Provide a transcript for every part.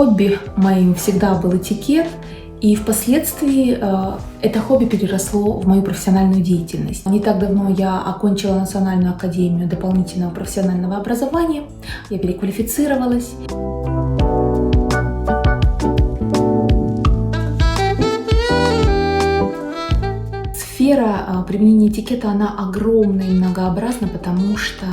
Хобби моим всегда был этикет, и впоследствии это хобби переросло в мою профессиональную деятельность. Не так давно я окончила Национальную академию дополнительного профессионального образования, я переквалифицировалась. Сфера применения этикета, она огромна и многообразна, потому что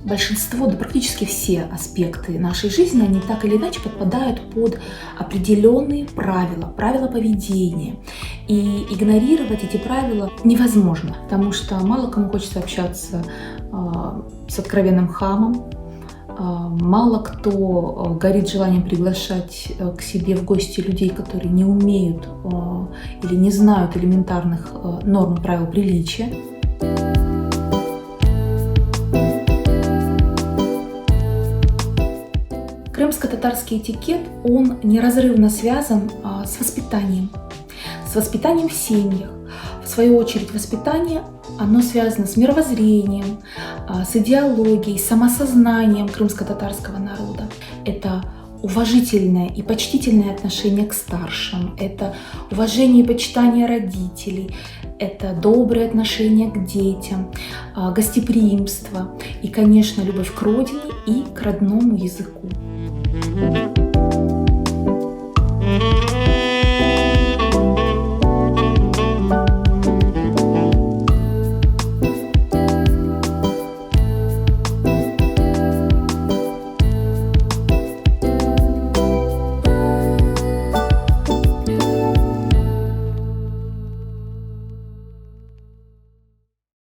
большинство, да практически все аспекты нашей жизни, они так или иначе подпадают под определенные правила поведения. И игнорировать эти правила невозможно, потому что мало кому хочется общаться с откровенным хамом, мало кто горит желанием приглашать к себе в гости людей, которые не умеют или не знают элементарных норм и правил приличия. Крымско-татарский этикет, он неразрывно связан с воспитанием в семьях. В свою очередь, воспитание, оно связано с мировоззрением, с идеологией, самосознанием крымско-татарского народа. Это уважительное и почтительное отношение к старшим, это уважение и почитание родителей, это доброе отношение к детям, гостеприимство и, конечно, любовь к родине и к родному языку.